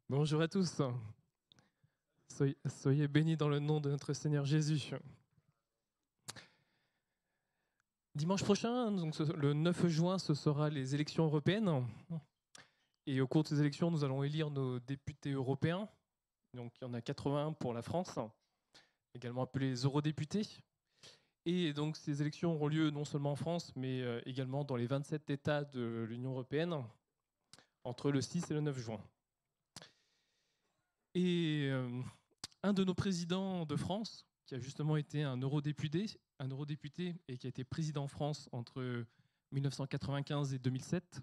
Bonjour à tous. Soyez bénis dans le nom de notre Seigneur Jésus. Dimanche prochain, donc le 9 juin, ce sera les élections européennes. Et au cours de ces élections, nous allons élire nos députés européens. Donc il y en a 80 pour la France, également appelés les eurodéputés. Et donc ces élections auront lieu non seulement en France, mais également dans les 27 États de l'Union européenne, entre le 6 et le 9 juin. Et un de nos présidents de France, qui a justement été un eurodéputé et qui a été président en France entre 1995 et 2007.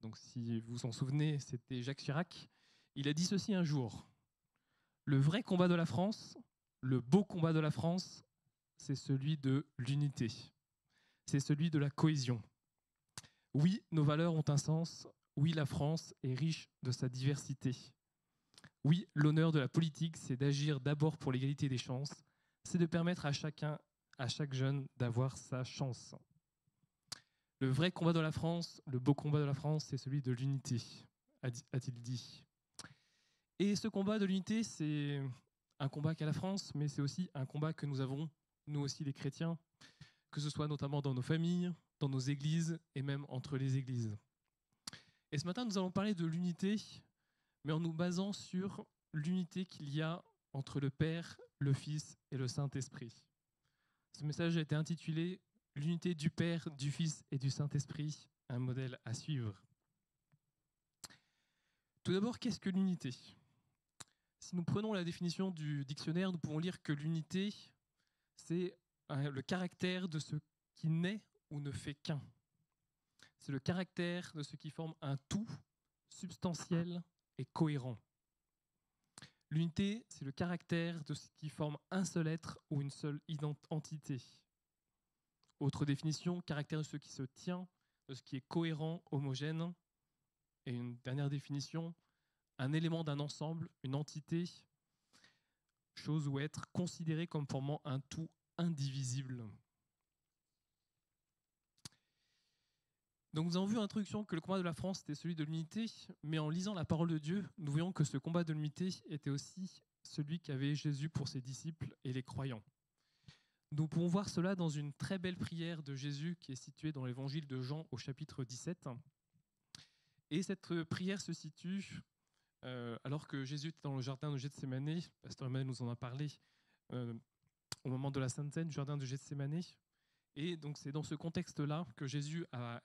Donc si vous vous en souvenez, c'était Jacques Chirac. Il a dit ceci un jour: le vrai combat de la France, le beau combat de la France, c'est celui de l'unité. C'est celui de la cohésion. Oui, nos valeurs ont un sens. Oui, la France est riche de sa diversité. Oui, l'honneur de la politique, c'est d'agir d'abord pour l'égalité des chances, c'est de permettre à chacun, à chaque jeune, d'avoir sa chance. Le vrai combat de la France, le beau combat de la France, c'est celui de l'unité, a-t-il dit. Et ce combat de l'unité, c'est un combat qu'a la France, mais c'est aussi un combat que nous avons, nous aussi les chrétiens, que ce soit notamment dans nos familles, dans nos églises et même entre les églises. Et ce matin, nous allons parler de l'unité, mais en nous basant sur l'unité qu'il y a entre le Père, le Fils et le Saint-Esprit. Ce message a été intitulé « L'unité du Père, du Fils et du Saint-Esprit, un modèle à suivre ». Tout d'abord, qu'est-ce que l'unité ? Si nous prenons la définition du dictionnaire, nous pouvons lire que l'unité, c'est le caractère de ce qui n'est ou ne fait qu'un. C'est le caractère de ce qui forme un tout substantiel et cohérent. L'unité, c'est le caractère de ce qui forme un seul être ou une seule entité. Autre définition, caractère de ce qui se tient, de ce qui est cohérent, homogène. Et une dernière définition, un élément d'un ensemble, une entité, chose ou être considéré comme formant un tout indivisible. Donc nous avons vu en introduction que le combat de la France était celui de l'unité, mais en lisant la parole de Dieu, nous voyons que ce combat de l'unité était aussi celui qu'avait Jésus pour ses disciples et les croyants. Nous pouvons voir cela dans une très belle prière de Jésus qui est située dans l'évangile de Jean au chapitre 17. Et cette prière se situe alors que Jésus était dans le jardin de Gethsémanée. Pasteur Emmanuel nous en a parlé au moment de la Sainte Seine du jardin de Gethsémanée. Et donc c'est dans ce contexte-là que Jésus a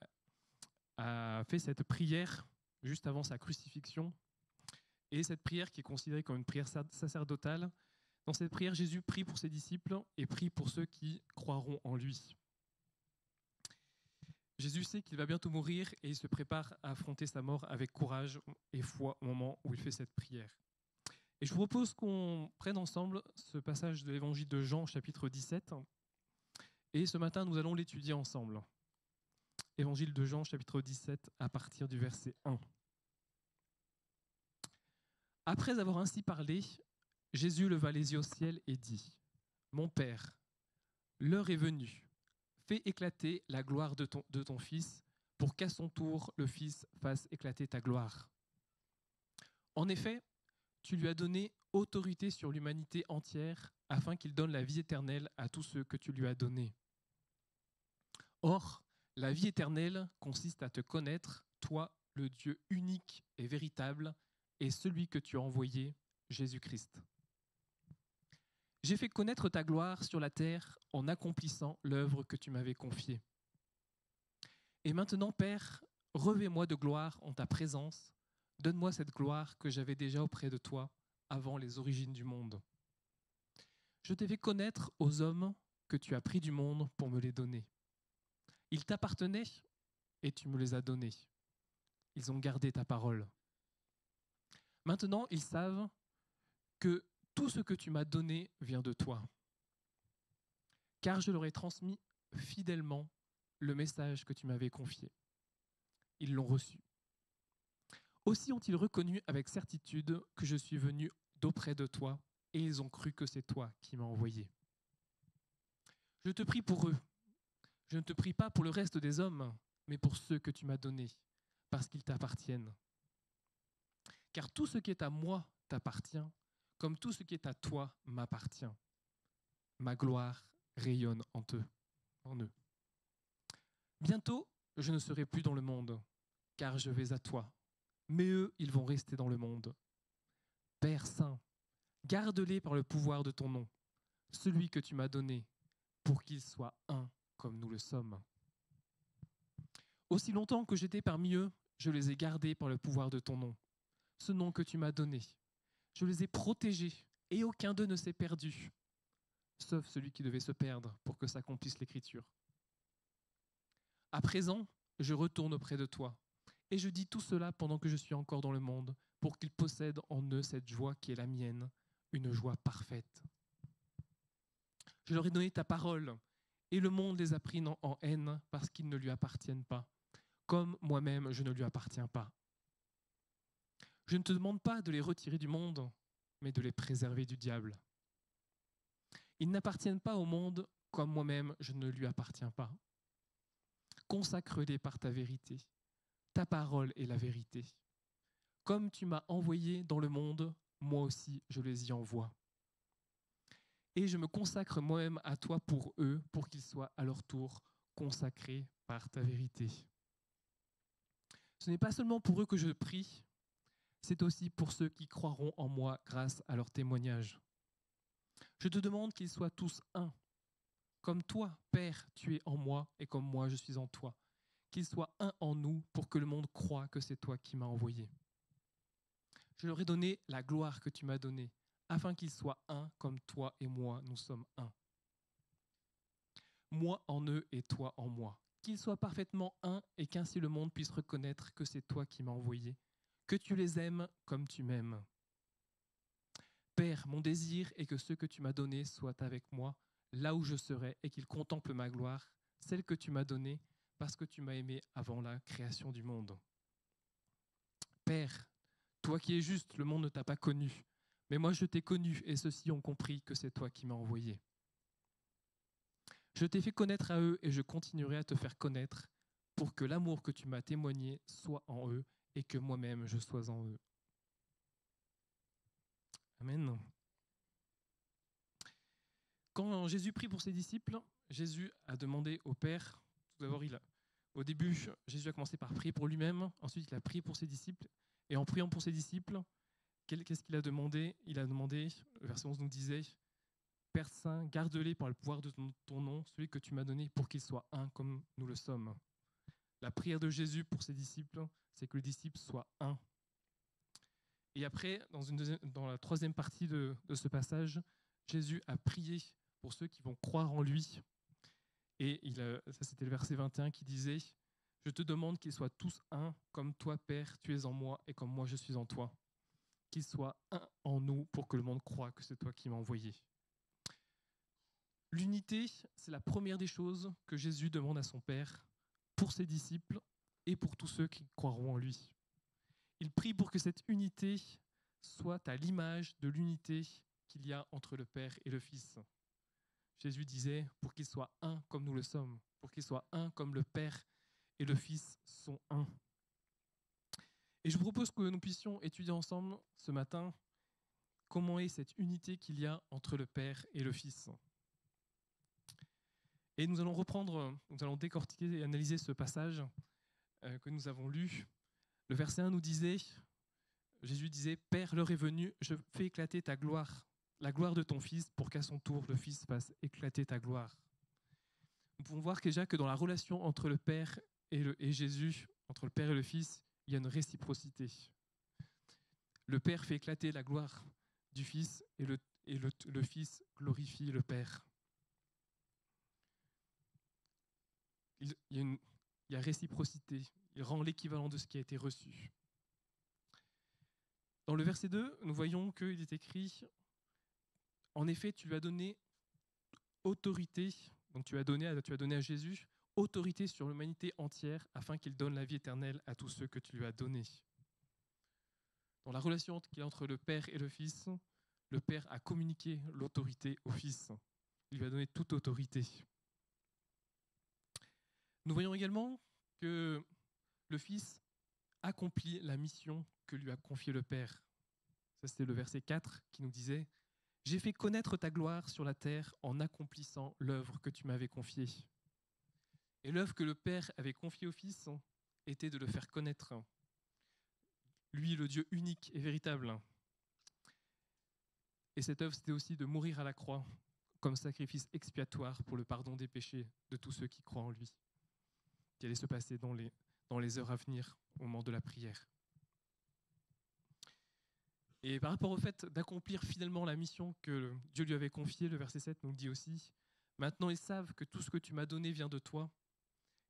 fait cette prière juste avant sa crucifixion. Et cette prière qui est considérée comme une prière sacerdotale, dans cette prière, Jésus prie pour ses disciples et prie pour ceux qui croiront en lui. Jésus sait qu'il va bientôt mourir et il se prépare à affronter sa mort avec courage et foi au moment où il fait cette prière. Et je vous propose qu'on prenne ensemble ce passage de l'évangile de Jean, chapitre 17. Et ce matin, nous allons l'étudier ensemble. Évangile de Jean, chapitre 17, à partir du verset 1. Après avoir ainsi parlé, Jésus leva les yeux au ciel et dit : « Mon Père, l'heure est venue. Fais éclater la gloire de ton Fils, pour qu'à son tour le Fils fasse éclater ta gloire. En effet, tu lui as donné autorité sur l'humanité entière, afin qu'il donne la vie éternelle à tous ceux que tu lui as donnés. Or, la vie éternelle consiste à te connaître, toi, le Dieu unique et véritable, et celui que tu as envoyé, Jésus-Christ. J'ai fait connaître ta gloire sur la terre en accomplissant l'œuvre que tu m'avais confiée. Et maintenant, Père, revêt-moi de gloire en ta présence. Donne-moi cette gloire que j'avais déjà auprès de toi avant les origines du monde. Je t'ai fait connaître aux hommes que tu as pris du monde pour me les donner. Ils t'appartenaient et tu me les as donnés. Ils ont gardé ta parole. Maintenant, ils savent que tout ce que tu m'as donné vient de toi. Car je leur ai transmis fidèlement le message que tu m'avais confié. Ils l'ont reçu. Aussi ont-ils reconnu avec certitude que je suis venu d'auprès de toi, et ils ont cru que c'est toi qui m'as envoyé. Je te prie pour eux. Je ne te prie pas pour le reste des hommes, mais pour ceux que tu m'as donnés, parce qu'ils t'appartiennent. car tout ce qui est à moi t'appartient, comme tout ce qui est à toi m'appartient. Ma gloire rayonne en eux. Bientôt, je ne serai plus dans le monde, car je vais à toi. Mais eux, ils vont rester dans le monde. Père Saint, garde-les par le pouvoir de ton nom, celui que tu m'as donné, pour qu'ils soient un comme nous le sommes. Aussi longtemps que j'étais parmi eux, je les ai gardés par le pouvoir de ton nom, ce nom que tu m'as donné. Je les ai protégés, et aucun d'eux ne s'est perdu, sauf celui qui devait se perdre pour que s'accomplisse l'Écriture. À présent, je retourne auprès de toi, et je dis tout cela pendant que je suis encore dans le monde, pour qu'ils possèdent en eux cette joie qui est la mienne, une joie parfaite. Je leur ai donné ta parole, et le monde les a pris en haine parce qu'ils ne lui appartiennent pas, comme moi-même je ne lui appartiens pas. Je ne te demande pas de les retirer du monde, mais de les préserver du diable. Ils n'appartiennent pas au monde, comme moi-même je ne lui appartiens pas. Consacre-les par ta vérité. Ta parole est la vérité. Comme tu m'as envoyé dans le monde, moi aussi je les y envoie. Et je me consacre moi-même à toi pour eux, pour qu'ils soient à leur tour consacrés par ta vérité. Ce n'est pas seulement pour eux que je prie, c'est aussi pour ceux qui croiront en moi grâce à leur témoignage. Je te demande qu'ils soient tous un. Comme toi, Père, tu es en moi et comme moi je suis en toi. Qu'ils soient un en nous pour que le monde croie que c'est toi qui m'as envoyé. Je leur ai donné la gloire que tu m'as donnée, afin qu'ils soient un comme toi et moi, nous sommes un. Moi en eux et toi en moi. Qu'ils soient parfaitement un et qu'ainsi le monde puisse reconnaître que c'est toi qui m'as envoyé, que tu les aimes comme tu m'aimes. Père, mon désir est que ceux que tu m'as donnés soient avec moi, là où je serai, et qu'ils contemplent ma gloire, celle que tu m'as donnée, parce que tu m'as aimé avant la création du monde. Père, toi qui es juste, le monde ne t'a pas connu, mais moi je t'ai connu, et ceux-ci ont compris que c'est toi qui m'as envoyé. Je t'ai fait connaître à eux, et je continuerai à te faire connaître, pour que l'amour que tu m'as témoigné soit en eux, et que moi-même je sois en eux. Amen. Quand Jésus prie pour ses disciples, Jésus a demandé au Père, tout d'abord, au début, Jésus a commencé par prier pour lui-même, ensuite il a prié pour ses disciples, et en priant pour ses disciples, qu'est-ce qu'il a demandé? Il a demandé, le verset 11 nous disait, Père Saint, garde-les par le pouvoir de ton nom, celui que tu m'as donné, pour qu'ils soient un comme nous le sommes. La prière de Jésus pour ses disciples, c'est que les disciples soient un. Et après, dans la troisième partie de ce passage, Jésus a prié pour ceux qui vont croire en lui. Et ça, c'était le verset 21 qui disait « Je te demande qu'ils soient tous un, comme toi, Père, tu es en moi et comme moi, je suis en toi. Qu'ils soient un en nous pour que le monde croie que c'est toi qui m'as envoyé. » L'unité, c'est la première des choses que Jésus demande à son Père pour ses disciples et pour tous ceux qui croiront en lui. Il prie pour que cette unité soit à l'image de l'unité qu'il y a entre le Père et le Fils. Jésus disait, pour qu'ils soient un comme nous le sommes, pour qu'ils soient un comme le Père et le Fils sont un. Et je vous propose que nous puissions étudier ensemble ce matin comment est cette unité qu'il y a entre le Père et le Fils. Et nous allons décortiquer et analyser ce passage que nous avons lu. Le verset 1 nous disait, Jésus disait, « Père, l'heure est venue, je fais éclater ta gloire, la gloire de ton Fils, pour qu'à son tour, le Fils fasse éclater ta gloire. » Nous pouvons voir déjà que dans la relation entre le Père et Jésus, entre le Père et le Fils, il y a une réciprocité. Le Père fait éclater la gloire du Fils et le Fils glorifie le Père. Il y a réciprocité. Il rend l'équivalent de ce qui a été reçu. Dans le verset 2, nous voyons qu'il est écrit « En effet, tu lui as donné autorité, donc tu as donné à Jésus autorité sur l'humanité entière afin qu'il donne la vie éternelle à tous ceux que tu lui as donnés. » Dans la relation qu'il y a entre le Père et le Fils, le Père a communiqué l'autorité au Fils. Il lui a donné toute autorité. Nous voyons également que le Fils accompli la mission que lui a confiée le Père. Ça, c'était le verset 4 qui nous disait « J'ai fait connaître ta gloire sur la terre en accomplissant l'œuvre que tu m'avais confiée. » Et l'œuvre que le Père avait confiée au Fils était de le faire connaître. Lui, le Dieu unique et véritable. Et cette œuvre, c'était aussi de mourir à la croix comme sacrifice expiatoire pour le pardon des péchés de tous ceux qui croient en lui, qui allait se passer dans les heures à venir, au moment de la prière. Et par rapport au fait d'accomplir finalement la mission que Dieu lui avait confiée, le verset 7 nous dit aussi « Maintenant ils savent que tout ce que tu m'as donné vient de toi,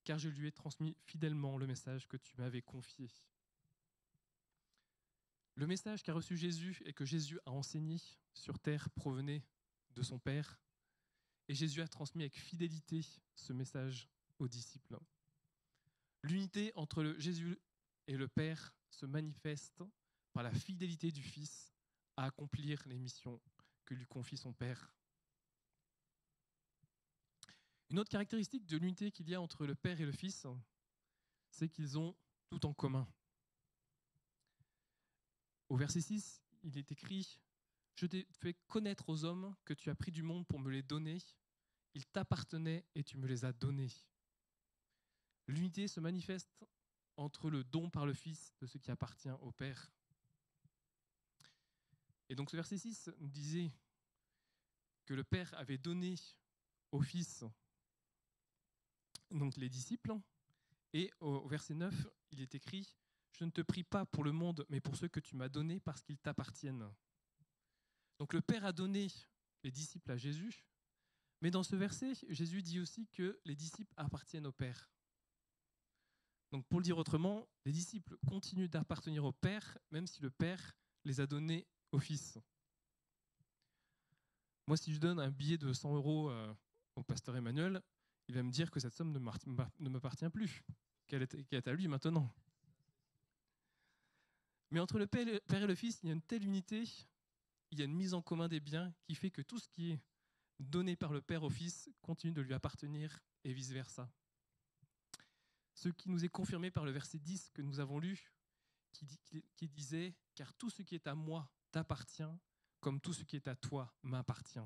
car je lui ai transmis fidèlement le message que tu m'avais confié. » Le message qu'a reçu Jésus et que Jésus a enseigné sur terre provenait de son Père, et Jésus a transmis avec fidélité ce message aux disciples. L'unité entre Jésus et le Père se manifeste par la fidélité du Fils à accomplir les missions que lui confie son Père. Une autre caractéristique de l'unité qu'il y a entre le Père et le Fils, c'est qu'ils ont tout en commun. Au verset 6, il est écrit « Je t'ai fait connaître aux hommes que tu as pris du monde pour me les donner. Ils t'appartenaient et tu me les as donnés. » L'unité se manifeste entre le don par le Fils de ce qui appartient au Père. Et donc ce verset 6 nous disait que le Père avait donné au Fils donc les disciples. Et au verset 9, il est écrit « Je ne te prie pas pour le monde, mais pour ceux que tu m'as donnés parce qu'ils t'appartiennent. » Donc le Père a donné les disciples à Jésus, mais dans ce verset, Jésus dit aussi que les disciples appartiennent au Père. Donc pour le dire autrement, les disciples continuent d'appartenir au Père, même si le Père les a donnés au Fils. Moi, si je donne un billet de 100 € au pasteur Emmanuel, il va me dire que cette somme ne m'appartient plus, qu'elle est à lui maintenant. Mais entre le Père et le Fils, il y a une telle unité, il y a une mise en commun des biens qui fait que tout ce qui est donné par le Père au Fils continue de lui appartenir et vice-versa. Ce qui nous est confirmé par le verset 10 que nous avons lu, qui disait « Car tout ce qui est à moi t'appartient, comme tout ce qui est à toi m'appartient. »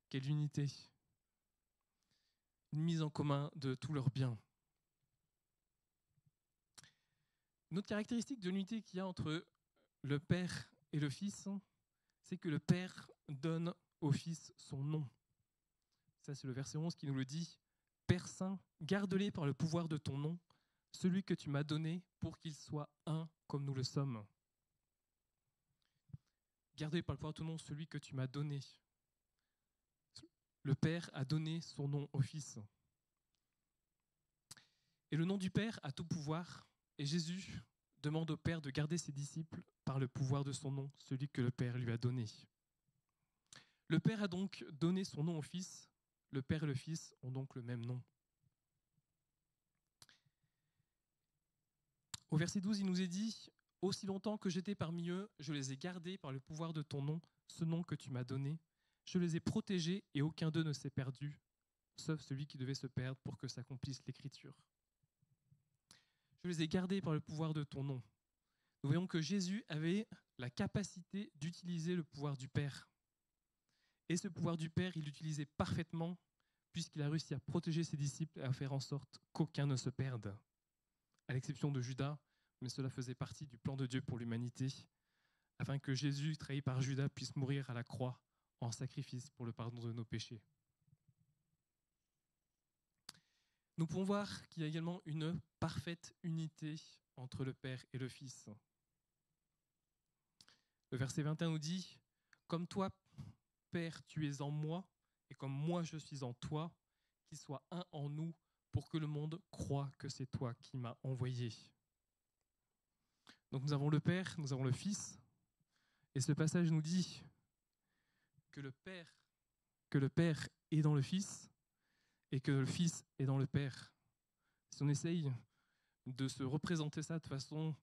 Quelle unité! Une mise en commun de tous leurs biens. Une autre caractéristique de l'unité qu'il y a entre le Père et le Fils, c'est que le Père donne au Fils son nom. Ça, c'est le verset 11 qui nous le dit. « Père Saint, garde-les par le pouvoir de ton nom, celui que tu m'as donné pour qu'ils soient un comme nous le sommes. » Garde-les par le pouvoir de ton nom, celui que tu m'as donné. Le Père a donné son nom au Fils. Et le nom du Père a tout pouvoir, et Jésus demande au Père de garder ses disciples par le pouvoir de son nom, celui que le Père lui a donné. Le Père a donc donné son nom au Fils, le Père et le Fils ont donc le même nom. Au verset 12, il nous est dit « Aussi longtemps que j'étais parmi eux, je les ai gardés par le pouvoir de ton nom, ce nom que tu m'as donné. Je les ai protégés et aucun d'eux ne s'est perdu, sauf celui qui devait se perdre pour que s'accomplisse l'Écriture. Je les ai gardés par le pouvoir de ton nom. » Nous voyons que Jésus avait la capacité d'utiliser le pouvoir du Père. Et ce pouvoir du Père, il l'utilisait parfaitement puisqu'il a réussi à protéger ses disciples et à faire en sorte qu'aucun ne se perde, à l'exception de Judas, mais cela faisait partie du plan de Dieu pour l'humanité, afin que Jésus, trahi par Judas, puisse mourir à la croix en sacrifice pour le pardon de nos péchés. Nous pouvons voir qu'il y a également une parfaite unité entre le Père et le Fils. Le verset 21 nous dit « Comme toi, Père, tu es en moi, et comme moi je suis en toi, qu'il soit un en nous, pour que le monde croie que c'est toi qui m'as envoyé. » Donc nous avons le Père, nous avons le Fils, et ce passage nous dit que le Père est dans le Fils, et que le Fils est dans le Père. Si on essaye de se représenter ça de façon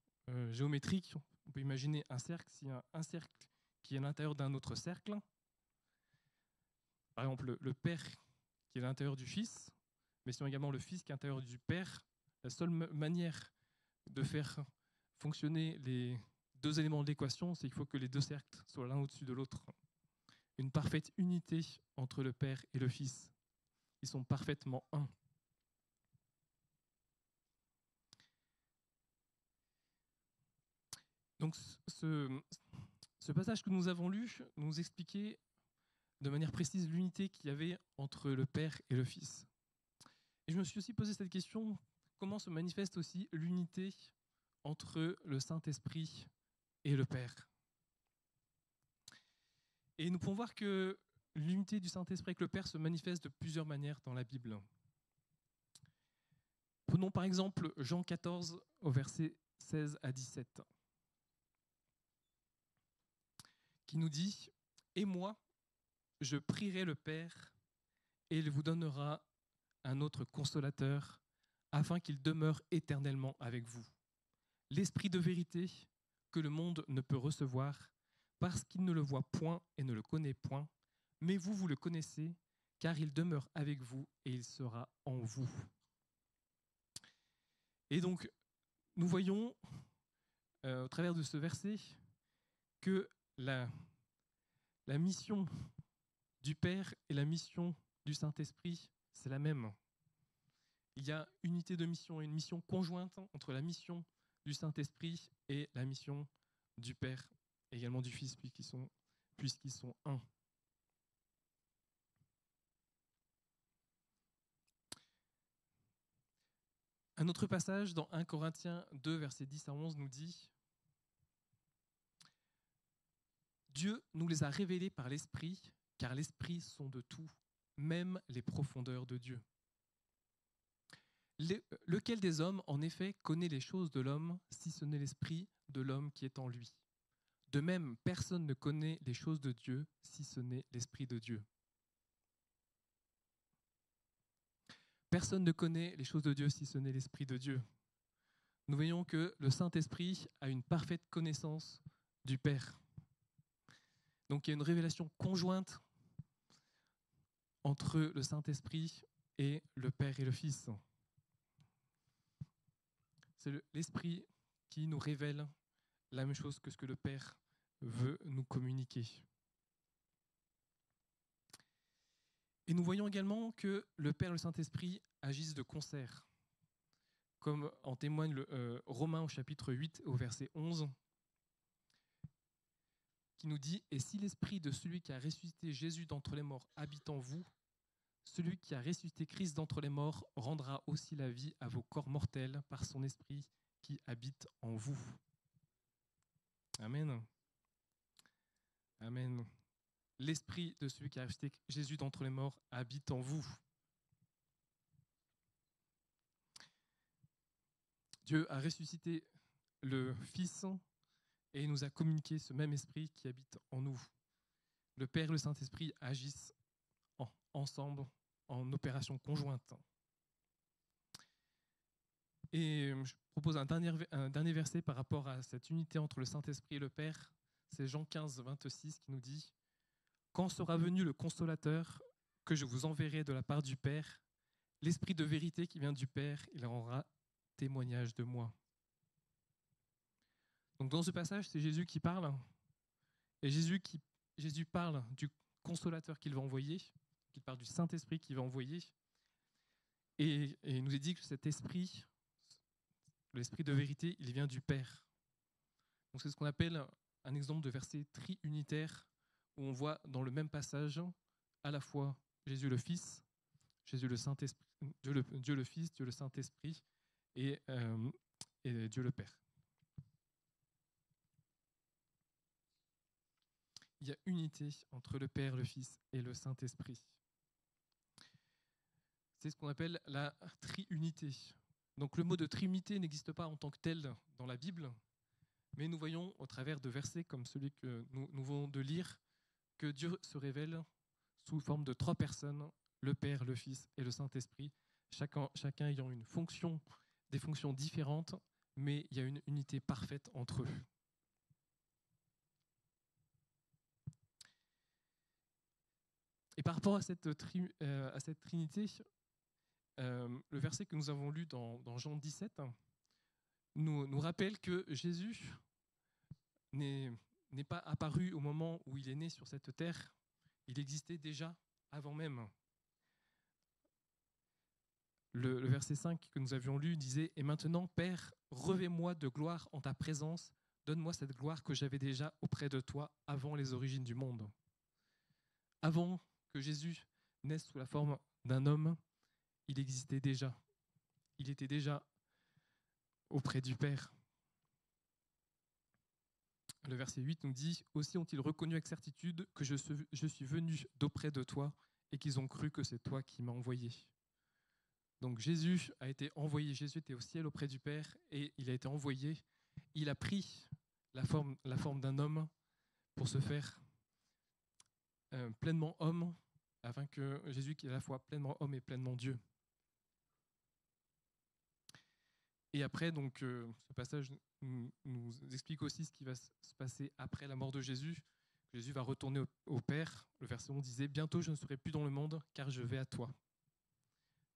géométrique, on peut imaginer un cercle, s'il y a un cercle qui est à l'intérieur d'un autre cercle, par exemple le Père qui est à l'intérieur du Fils, mais sinon également le Fils qui est à l'intérieur du Père, la seule manière de faire fonctionner les deux éléments de l'équation, c'est qu'il faut que les deux cercles soient l'un au-dessus de l'autre. Une parfaite unité entre le Père et le Fils. Ils sont parfaitement un. Donc ce passage que nous avons lu nous expliquait de manière précise l'unité qu'il y avait entre le Père et le Fils. Et je me suis aussi posé cette question, comment se manifeste aussi l'unité entre le Saint-Esprit et le Père? Et nous pouvons voir que l'unité du Saint-Esprit avec le Père se manifeste de plusieurs manières dans la Bible. Prenons par exemple Jean 14 au verset 16 à 17, qui nous dit « Et moi, je prierai le Père, et il vous donnera un autre consolateur, afin qu'il demeure éternellement avec vous. L'Esprit de vérité que le monde ne peut recevoir, parce qu'il ne le voit point et ne le connaît point, mais vous, vous le connaissez, car il demeure avec vous et il sera en vous. » Et donc, nous voyons, au travers de ce verset, que la mission du Père et la mission du Saint-Esprit, c'est la même. Il y a unité de mission et une mission conjointe entre la mission du Saint-Esprit et la mission du Père, et également du Fils, puisqu'ils sont un. Un autre passage dans 1 Corinthiens 2, versets 10 à 11 nous dit « Dieu nous les a révélés par l'Esprit, car l'Esprit sonde tout, même les profondeurs de Dieu. Lequel des hommes, en effet, connaît les choses de l'homme, si ce n'est l'Esprit de l'homme qui est en lui? De même, personne ne connaît les choses de Dieu, si ce n'est l'Esprit de Dieu. » Personne ne connaît les choses de Dieu si ce n'est l'Esprit de Dieu. Nous voyons que le Saint-Esprit a une parfaite connaissance du Père. Donc il y a une révélation conjointe entre le Saint-Esprit et le Père et le Fils. C'est l'Esprit qui nous révèle la même chose que ce que le Père veut nous communiquer. Et nous voyons également que le Père et le Saint-Esprit agissent de concert, comme en témoigne Romains au chapitre 8 au verset 11, qui nous dit « Et si l'Esprit de celui qui a ressuscité Jésus d'entre les morts habite en vous, celui qui a ressuscité Christ d'entre les morts rendra aussi la vie à vos corps mortels par son Esprit qui habite en vous. » Amen. Amen. L'Esprit de celui qui a ressuscité Jésus d'entre les morts habite en vous. Dieu a ressuscité le Fils et il nous a communiqué ce même Esprit qui habite en nous. Le Père et le Saint-Esprit agissent ensemble en opération conjointe. Et je propose un dernier verset par rapport à cette unité entre le Saint-Esprit et le Père. C'est Jean 15, 26 qui nous dit « Quand sera venu le Consolateur que je vous enverrai de la part du Père, l'Esprit de vérité qui vient du Père, il rendra témoignage de moi. » Donc dans ce passage, c'est Jésus qui parle. Et Jésus parle du Consolateur qu'il va envoyer, qu'il parle du Saint-Esprit qu'il va envoyer. Et il nous est dit que cet esprit, l'Esprit de vérité, il vient du Père. Donc c'est ce qu'on appelle un exemple de verset triunitaire, où on voit dans le même passage à la fois Jésus le Fils, Jésus le Saint-Esprit, Dieu le Fils, Dieu le Saint-Esprit et Dieu le Père. Il y a unité entre le Père, le Fils et le Saint-Esprit. C'est ce qu'on appelle la triunité. Donc le mot de triunité n'existe pas en tant que tel dans la Bible, mais nous voyons au travers de versets comme celui que nous venons de lire que Dieu se révèle sous forme de 3 personnes, le Père, le Fils et le Saint-Esprit, chacun ayant des fonctions différentes, mais il y a une unité parfaite entre eux. Et par rapport à cette trinité, le verset que nous avons lu dans Jean 17 nous rappelle que Jésus n'est pas apparu au moment où il est né sur cette terre, il existait déjà avant même. Le verset 5 que nous avions lu disait « Et maintenant, Père, revêt-moi de gloire en ta présence, donne-moi cette gloire que j'avais déjà auprès de toi avant les origines du monde. » Avant que Jésus naisse sous la forme d'un homme, il existait déjà. Il était déjà auprès du Père. Le verset 8 nous dit « Aussi ont-ils reconnu avec certitude que je suis venu d'auprès de toi et qu'ils ont cru que c'est toi qui m'as envoyé. » Donc Jésus a été envoyé, Jésus était au ciel auprès du Père et il a été envoyé. Il a pris la forme d'un homme pour se faire pleinement homme, afin que Jésus, qui est à la fois pleinement homme et pleinement Dieu. Et après, donc, ce passage nous explique aussi ce qui va se passer après la mort de Jésus. Jésus va retourner au Père. Le verset 11 disait « Bientôt je ne serai plus dans le monde, car je vais à toi. »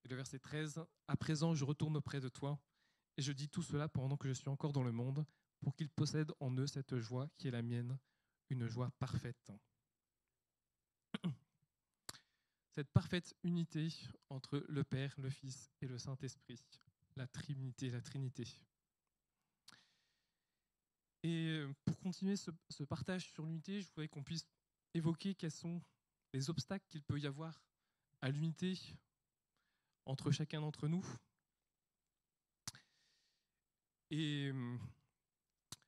Et le verset 13 « À présent je retourne auprès de toi, et je dis tout cela pendant que je suis encore dans le monde, pour qu'ils possèdent en eux cette joie qui est la mienne, une joie parfaite. » Cette parfaite unité entre le Père, le Fils et le Saint-Esprit, la Trinité, la Trinité. Et pour continuer ce partage sur l'unité, je voudrais qu'on puisse évoquer quels sont les obstacles qu'il peut y avoir à l'unité entre chacun d'entre nous. Et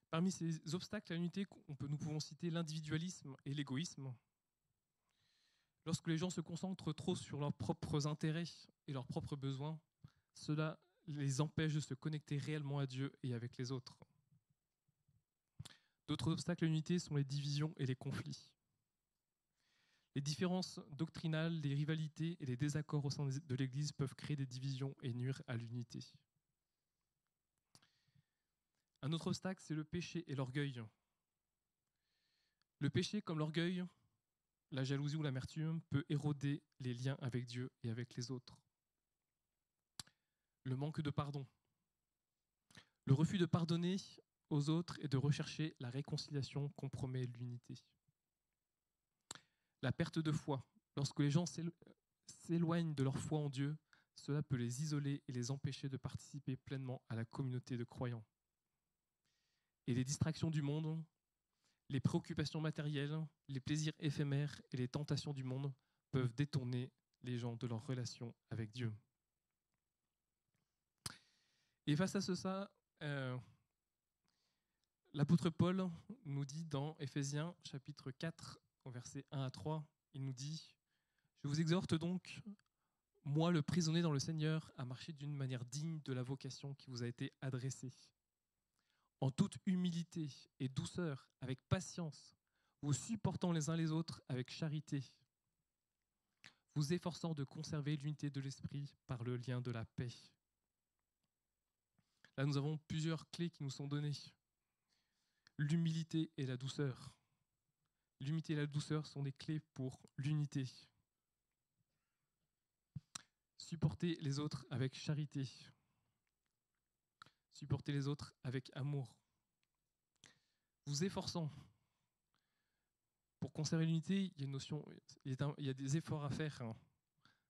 parmi ces obstacles à l'unité, nous pouvons citer l'individualisme et l'égoïsme. Lorsque les gens se concentrent trop sur leurs propres intérêts et leurs propres besoins, cela les empêche de se connecter réellement à Dieu et avec les autres. D'autres obstacles à l'unité sont les divisions et les conflits. Les différences doctrinales, les rivalités et les désaccords au sein de l'Église peuvent créer des divisions et nuire à l'unité. Un autre obstacle, c'est le péché et l'orgueil. Le péché, comme l'orgueil, la jalousie ou l'amertume, peut éroder les liens avec Dieu et avec les autres. Le manque de pardon. Le refus de pardonner aux autres et de rechercher la réconciliation compromet l'unité. La perte de foi. Lorsque les gens s'éloignent de leur foi en Dieu, cela peut les isoler et les empêcher de participer pleinement à la communauté de croyants. Et les distractions du monde, les préoccupations matérielles, les plaisirs éphémères et les tentations du monde peuvent détourner les gens de leur relation avec Dieu. Et face à ça, l'apôtre Paul nous dit dans Éphésiens chapitre 4, versets 1 à 3, il nous dit « Je vous exhorte donc, moi le prisonnier dans le Seigneur, à marcher d'une manière digne de la vocation qui vous a été adressée. En toute humilité et douceur, avec patience, vous supportant les uns les autres avec charité, vous efforçant de conserver l'unité de l'esprit par le lien de la paix. » Là, nous avons plusieurs clés qui nous sont données. L'humilité et la douceur. L'humilité et la douceur sont des clés pour l'unité. Supporter les autres avec charité. Supporter les autres avec amour. Vous efforçant. Pour conserver l'unité, il y a une notion, il y a des efforts à faire.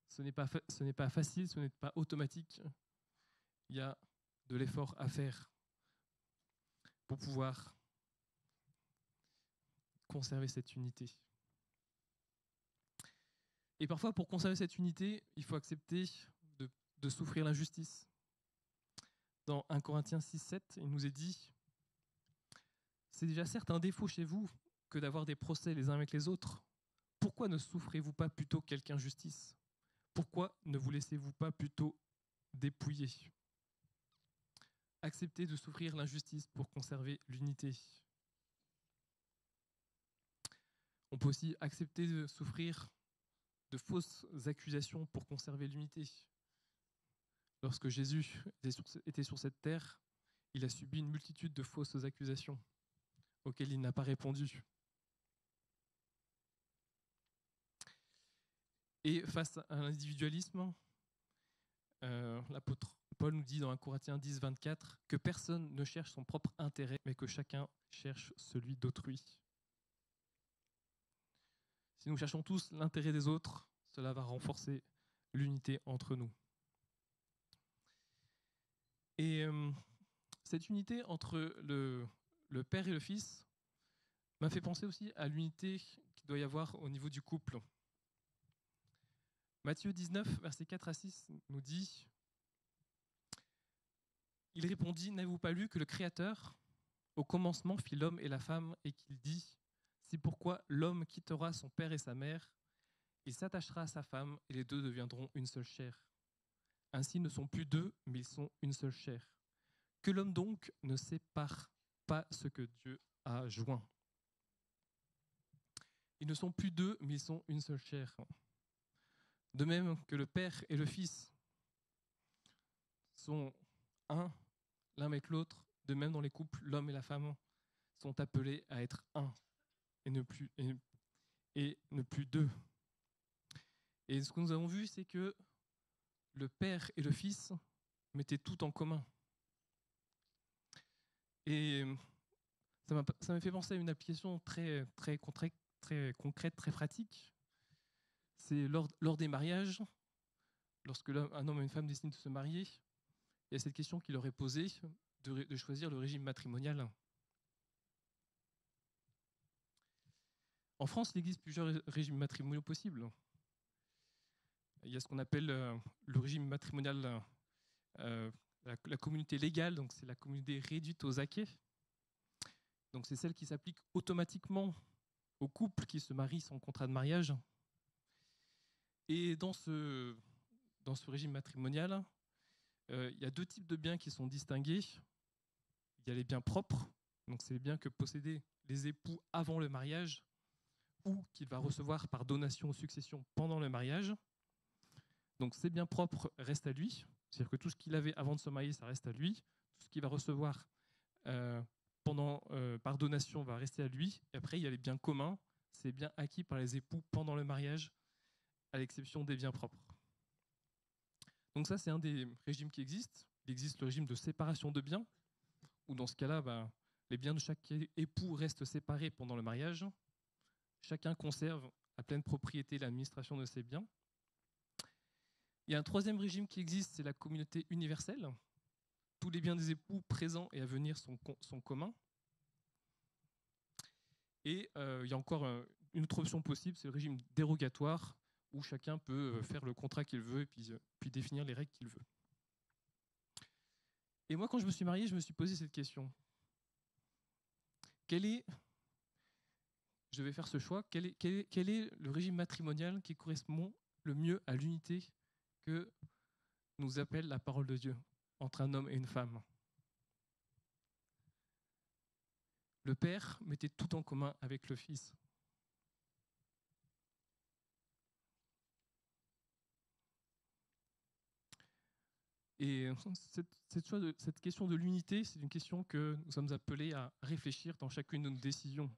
Ce n'est pas facile, ce n'est pas automatique. Il y a de l'effort à faire pour pouvoir conserver cette unité. Et parfois, pour conserver cette unité, il faut accepter de souffrir l'injustice. Dans 1 Corinthiens 6, 7, il nous est dit « C'est déjà certes un défaut chez vous que d'avoir des procès les uns avec les autres. Pourquoi ne souffrez-vous pas plutôt quelque injustice? Pourquoi ne vous laissez-vous pas plutôt dépouiller ?» Accepter de souffrir l'injustice pour conserver l'unité. On peut aussi accepter de souffrir de fausses accusations pour conserver l'unité. Lorsque Jésus était sur cette terre, il a subi une multitude de fausses accusations auxquelles il n'a pas répondu. Et face à l'individualisme, l'apôtre Paul nous dit dans 1 Corinthiens 10, 24 que personne ne cherche son propre intérêt, mais que chacun cherche celui d'autrui. Si nous cherchons tous l'intérêt des autres, cela va renforcer l'unité entre nous. Et cette unité entre le Père et le Fils m'a fait penser aussi à l'unité qu'il doit y avoir au niveau du couple. Matthieu 19, versets 4 à 6 nous dit « Il répondit, n'avez-vous pas lu que le Créateur, au commencement, fit l'homme et la femme, et qu'il dit, c'est pourquoi l'homme quittera son père et sa mère, il s'attachera à sa femme, et les deux deviendront une seule chair. Ainsi, ils ne sont plus deux, mais ils sont une seule chair. Que l'homme donc ne sépare pas ce que Dieu a joint. Ils ne sont plus deux, mais ils sont une seule chair. De même que le Père et le Fils sont un, l'un avec l'autre, de même dans les couples, l'homme et la femme sont appelés à être un et ne plus deux. Et ce que nous avons vu, c'est que le Père et le Fils mettaient tout en commun. Et ça m'a fait penser à une application très concrète, très pratique. C'est lors des mariages, lorsque un homme et une femme décident de se marier, il y a cette question qui leur est posée de choisir le régime matrimonial. En France, il existe plusieurs régimes matrimoniaux possibles. Il y a ce qu'on appelle le régime matrimonial, la communauté légale, donc c'est la communauté réduite aux acquis. Donc c'est celle qui s'applique automatiquement aux couples qui se marient sans contrat de mariage. Et dans ce régime matrimonial, il y a deux types de biens qui sont distingués. Il y a les biens propres, donc c'est les biens que possédaient les époux avant le mariage ou qu'il va recevoir par donation ou succession pendant le mariage. Donc ces biens propres restent à lui, c'est-à-dire que tout ce qu'il avait avant de se marier, ça reste à lui. Tout ce qu'il va recevoir par donation va rester à lui. Et après, il y a les biens communs, c'est biens acquis par les époux pendant le mariage, à l'exception des biens propres. Donc ça, c'est un des régimes qui existent. Il existe le régime de séparation de biens, où dans ce cas-là, les biens de chaque époux restent séparés pendant le mariage. Chacun conserve à pleine propriété l'administration de ses biens. Il y a un troisième régime qui existe, c'est la communauté universelle. Tous les biens des époux présents et à venir sont communs. Et il y a encore une autre option possible, c'est le régime dérogatoire, où chacun peut faire le contrat qu'il veut et puis définir les règles qu'il veut. Et moi, quand je me suis marié, je me suis posé cette question. Je vais faire ce choix. Quel est le régime matrimonial qui correspond le mieux à l'unité que nous appelle la parole de Dieu entre un homme et une femme? Le Père mettait tout en commun avec le Fils. Et cette question de l'unité, c'est une question que nous sommes appelés à réfléchir dans chacune de nos décisions.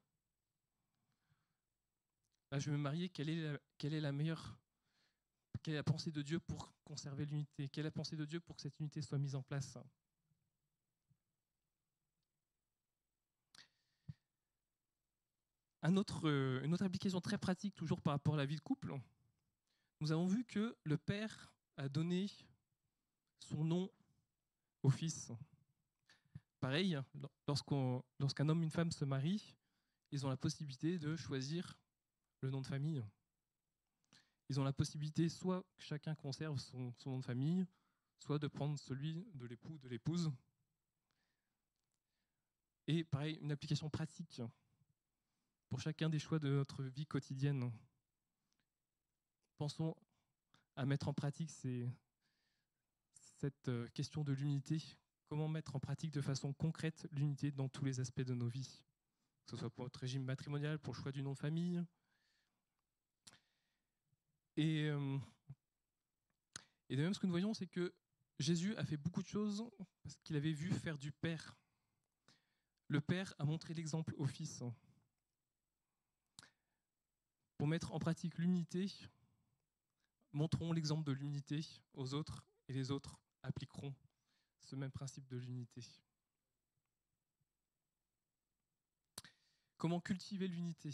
Là, je vais me marier, quelle est la pensée de Dieu pour conserver l'unité? Quelle est la pensée de Dieu pour que cette unité soit mise en place? Une autre application très pratique, toujours par rapport à la vie de couple, nous avons vu que le Père a donné son nom au Fils. Pareil, lorsqu'un homme et une femme se marient, ils ont la possibilité de choisir le nom de famille. Ils ont la possibilité soit que chacun conserve son nom de famille, soit de prendre celui de l'époux, de l'épouse. Et pareil, une application pratique pour chacun des choix de notre vie quotidienne. Pensons à mettre en pratique cette question de l'unité. Comment mettre en pratique de façon concrète l'unité dans tous les aspects de nos vies, que ce soit pour notre régime matrimonial, pour le choix du nom de famille. Et de même, ce que nous voyons, c'est que Jésus a fait beaucoup de choses parce qu'il avait vu faire du Père. Le Père a montré l'exemple au Fils. Pour mettre en pratique l'unité, montrons l'exemple de l'unité aux autres et les autres appliqueront ce même principe de l'unité. Comment cultiver l'unité?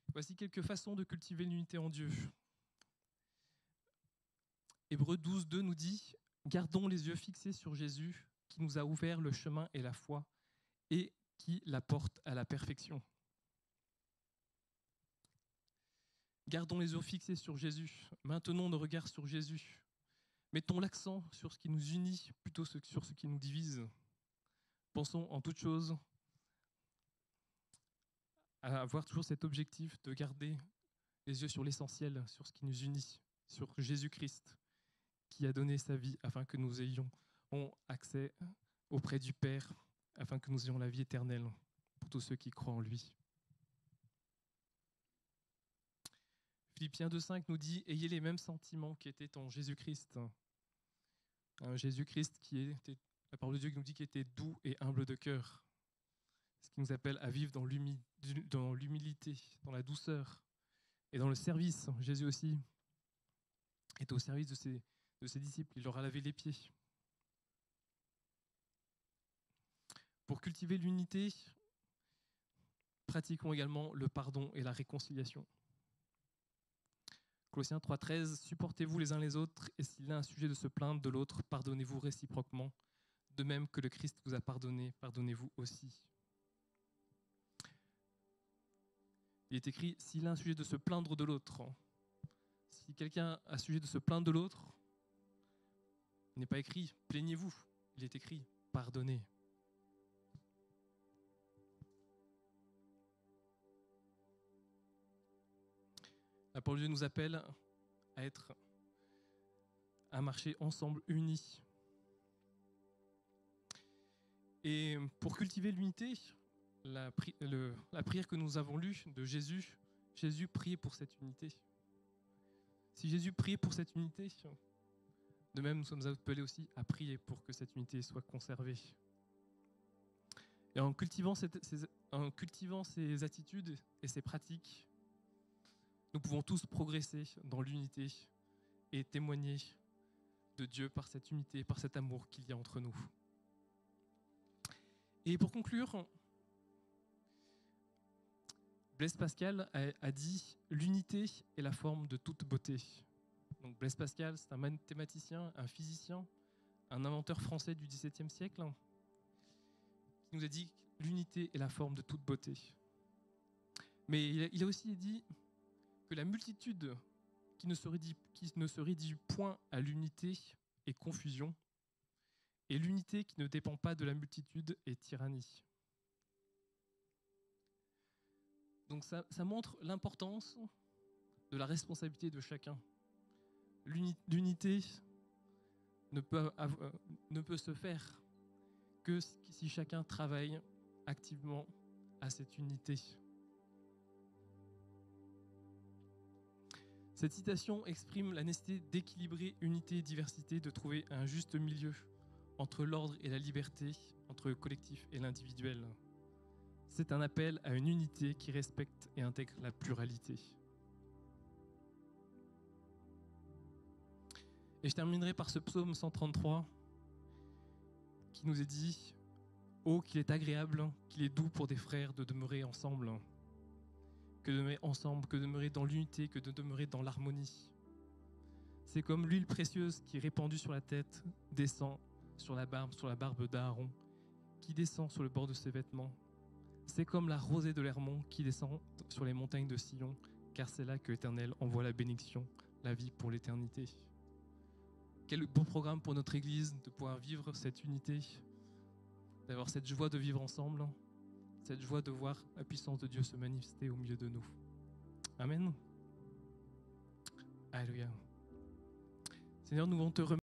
Voici quelques façons de cultiver l'unité en Dieu. Hébreux 12:2 nous dit « Gardons les yeux fixés sur Jésus, qui nous a ouvert le chemin et la foi, et qui la porte à la perfection. » Gardons les yeux fixés sur Jésus. Maintenons nos regards sur Jésus. Mettons l'accent sur ce qui nous unit plutôt que sur ce qui nous divise. Pensons en toute chose à avoir toujours cet objectif de garder les yeux sur l'essentiel, sur ce qui nous unit, sur Jésus-Christ, qui a donné sa vie afin que nous ayons accès auprès du Père, afin que nous ayons la vie éternelle pour tous ceux qui croient en lui. Philippiens 2:5 nous dit « Ayez les mêmes sentiments qui étaient en Jésus-Christ ». Jésus-Christ qui était, la parole de Dieu qui nous dit qu'il était doux et humble de cœur. Ce qui nous appelle à vivre dans l'humilité, dans la douceur et dans le service. Jésus aussi est au service de ses disciples. Il leur a lavé les pieds. Pour cultiver l'unité, pratiquons également le pardon et la réconciliation. Colossiens 3:13, supportez-vous les uns les autres, et s'il a un sujet de se plaindre de l'autre, pardonnez-vous réciproquement. De même que le Christ vous a pardonné, pardonnez-vous aussi. Il est écrit, s'il a un sujet de se plaindre de l'autre. Si quelqu'un a un sujet de se plaindre de l'autre, il n'est pas écrit, plaignez-vous. Il est écrit, pardonnez. La parole de Dieu nous appelle à marcher ensemble, unis. Et pour cultiver l'unité, la prière que nous avons lue de Jésus, Jésus priait pour cette unité. Si Jésus priait pour cette unité, de même nous sommes appelés aussi à prier pour que cette unité soit conservée. Et en cultivant ces attitudes et ces pratiques, nous pouvons tous progresser dans l'unité et témoigner de Dieu par cette unité, par cet amour qu'il y a entre nous. Et pour conclure, Blaise Pascal a dit « L'unité est la forme de toute beauté ». Donc Blaise Pascal, c'est un mathématicien, un physicien, un inventeur français du XVIIe siècle, qui nous a dit « L'unité est la forme de toute beauté ». Mais il a aussi dit que la multitude qui ne se réduit point à l'unité est confusion, et l'unité qui ne dépend pas de la multitude est tyrannie. Donc ça montre l'importance de la responsabilité de chacun. L'unité ne peut se faire que si chacun travaille activement à cette unité. Cette citation exprime la nécessité d'équilibrer unité et diversité, de trouver un juste milieu entre l'ordre et la liberté, entre le collectif et l'individuel. C'est un appel à une unité qui respecte et intègre la pluralité. Et je terminerai par ce psaume 133 qui nous est dit « Oh, qu'il est agréable, qu'il est doux pour des frères de demeurer ensemble ». Que de demeurer ensemble, que de demeurer dans l'unité, que de demeurer dans l'harmonie. C'est comme l'huile précieuse qui est répandue sur la tête, descend sur la barbe d'Aaron, qui descend sur le bord de ses vêtements. C'est comme la rosée de l'Hermon qui descend sur les montagnes de Sion, car c'est là que l'Éternel envoie la bénédiction, la vie pour l'éternité. Quel beau programme pour notre Église de pouvoir vivre cette unité, d'avoir cette joie de vivre ensemble, cette joie de voir la puissance de Dieu se manifester au milieu de nous. Amen. Alléluia. Seigneur, nous voulons te remercier.